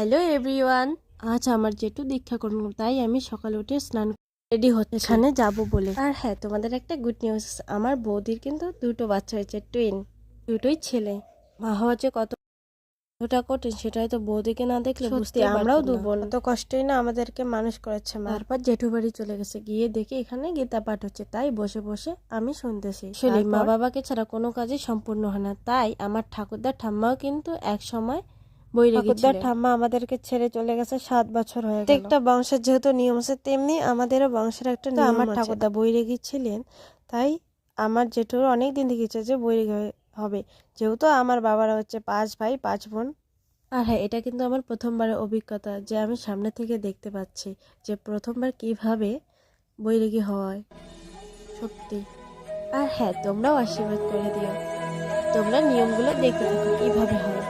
Hello everyone, আজ আমার জেঠু দীক্ষা করবো, তাই আমি সকালে উঠে স্নান রেডি হচ্ছে এখানে যাব বলে। আর হ্যাঁ, তোমাদের একটা গুড নিউজ, আমার বৌদির কিন্তু দুটো বাচ্চা হয়েছে, টুইন, দুটোই ছেলে। মা হওয়া যে কতটা কঠিন সেটা হয়তো বৌদিকে না দেখলে বুঝতে, আমরাও দু বোন, কত কষ্টই না আমাদেরকে মানুষ করেছে মা। তারপর জেঠু বাড়ি চলে গেছে, গিয়ে দেখি এখানে গীতা পাঠ হচ্ছে, তাই বসে বসে আমি শুনতেছি। আসলে মা বাবাকে ছাড়া কোনো কাজই সম্পূর্ণ হয় না, তাই আমার ঠাকুরদার ঠাম্মাও কিন্তু এক সময় ঠাকুরদার ঠাম্মা আমাদেরকে ছেড়ে চলে গেছে 7 বছর হয়ে গেল। একটা বংশের যেহেতু নিয়ম আছে, তেমনি আমাদেরও বংশের একটা নিয়ম আছে। আমার ঠাকুরদা বৈরাগী ছিলেন, তাই আমার জেঠুর অনেক দিন থেকে ইচ্ছে যে বৈরাগী হবে, যেহেতু আমার বাবারা হচ্ছে 5 ভাই 5 বোন। আর হ্যাঁ, এটা কিন্তু আমার প্রথমবারের অভিজ্ঞতা যে আমি সামনে থেকে দেখতে পাচ্ছি যে প্রথমবার কিভাবে বৈরাগী হয়, সত্যি। আর হ্যাঁ, তোমরাও আশীর্বাদ করে দিও, তোমরা নিয়মগুলো দেখতে থাকো কিভাবে হয়।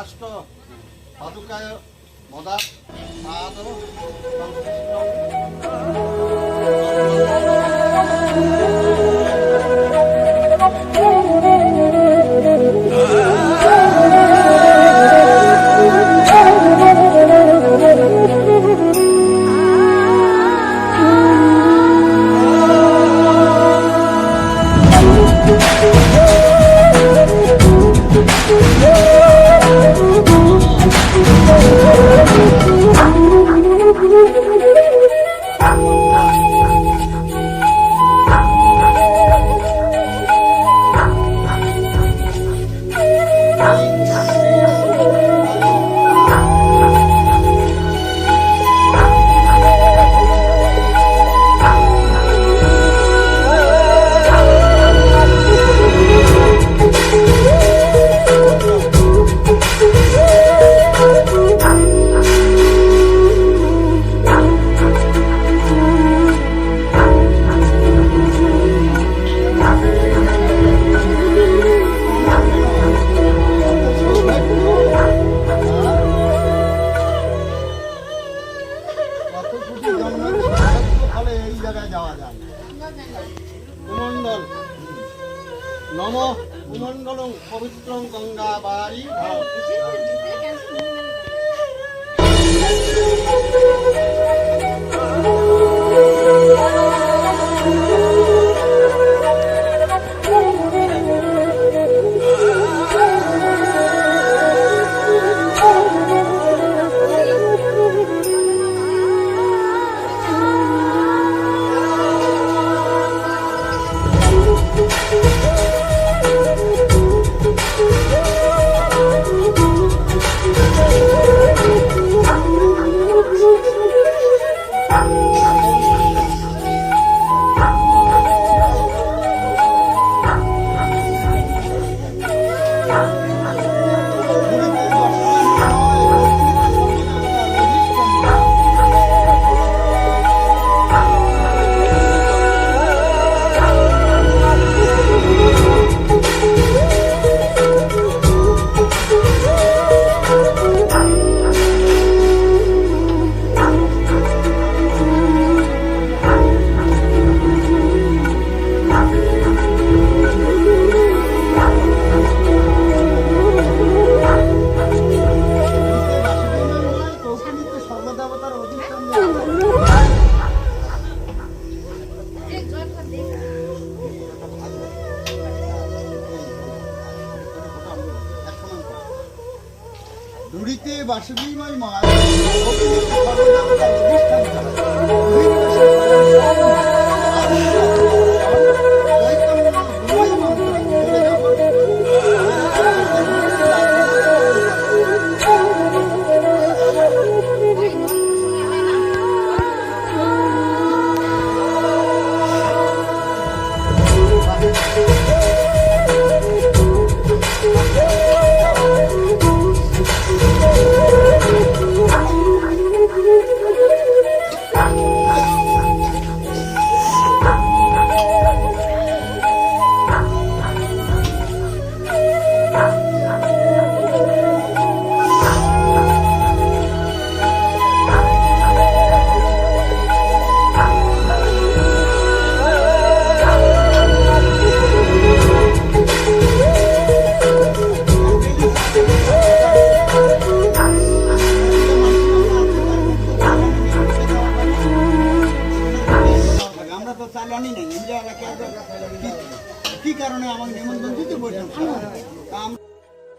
রাষ্ট্র পাদুকায় মদা সাধু নম কুমণ্ডলং পবিত্রং গঙ্গা বাড়ি নুড়িতে বাসুদেবময় মা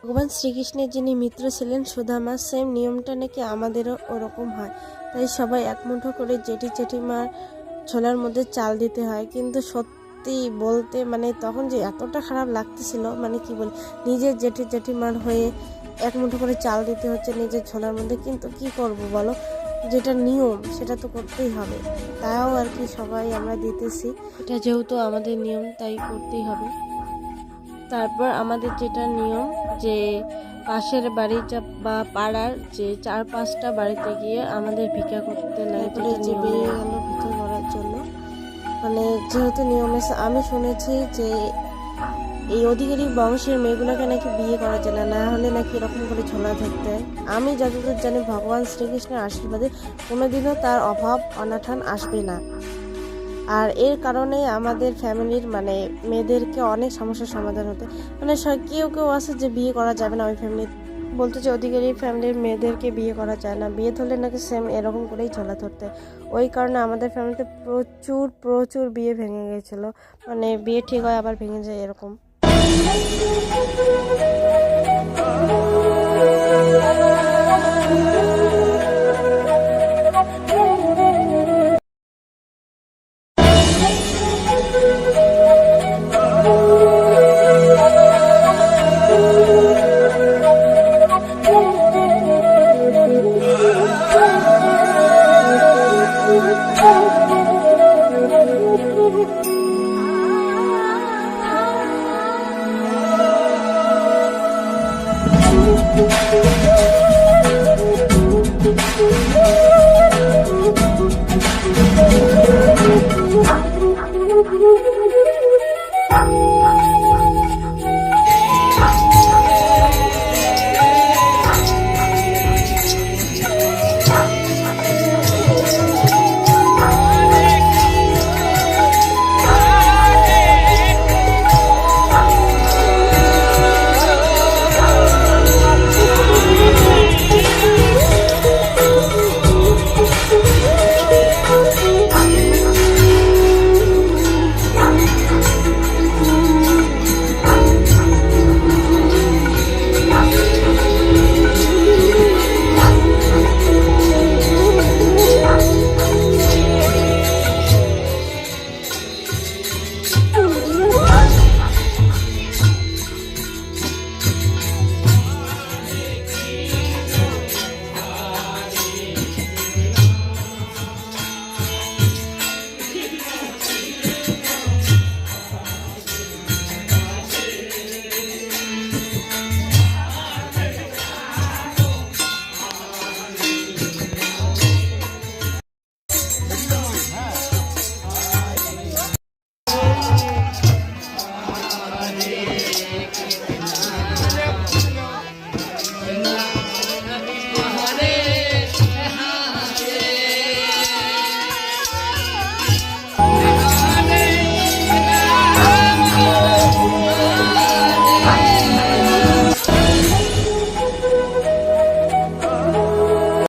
ভগবান শ্রীকৃষ্ণের যিনি মিত্র ছিলেন সুদামা, সেম নিয়মটা নাকি আমাদেরও ওরকম হয়। তাই সবাই এক মুঠো করে জেঠি জেঠিমার ছোলার মধ্যে চাল দিতে হয়। কিন্তু সত্যি বলতে মানে তখন যে এতটা খারাপ লাগতেছিল, মানে কি বলি, নিজের জেঠি জেঠিমার হয়ে এক মুঠো করে চাল দিতে হচ্ছে নিজের ছোলার মধ্যে। কিন্তু কি করব বলো, যেটা নিয়ম সেটা তো করতেই হবে। তাও আর কি সবাই আমরা দিতেছি, এটা যেহেতু আমাদের নিয়ম তাই করতেই হবে। তারপর আমাদের যেটা নিয়ম যে পাশের বাড়ি বা পাড়ার যে 4-5টা বাড়িতে গিয়ে আমাদের ভিক্ষা করতে লাগে, যে বেরিয়ে গেল ভিক্ষা করার জন্য। মানে যেহেতু নিয়ম আছে, আমি শুনেছি যে এই অধিকারী বংশের মেয়েগুলোকে নাকি বিয়ে করা যায় না, না হলে নাকি এরকম করে ঝোলা থাকতে হয়। আমি যতদূর জানি ভগবান শ্রীকৃষ্ণের আশীর্বাদে কোনোদিনও তার অভাব অনাটন আসবে না। আর এর কারণে আমাদের ফ্যামিলির মানে মেয়েদেরকে অনেক সমস্যার সমাধান হতে মানে কেউ কেউ আছে যে বিয়ে করা যাবে না ওই ফ্যামিলি, বলতো যে অধিকারী ফ্যামিলির মেয়েদেরকে বিয়ে করা যায় না, বিয়ে ধরলে নাকি সেম এরকম করেই ঝোলা ধরতে। ওই কারণে আমাদের ফ্যামিলিতে প্রচুর প্রচুর বিয়ে ভেঙে গেছিলো, মানে বিয়ে ঠিক হয় আবার ভেঙে যায় এরকম।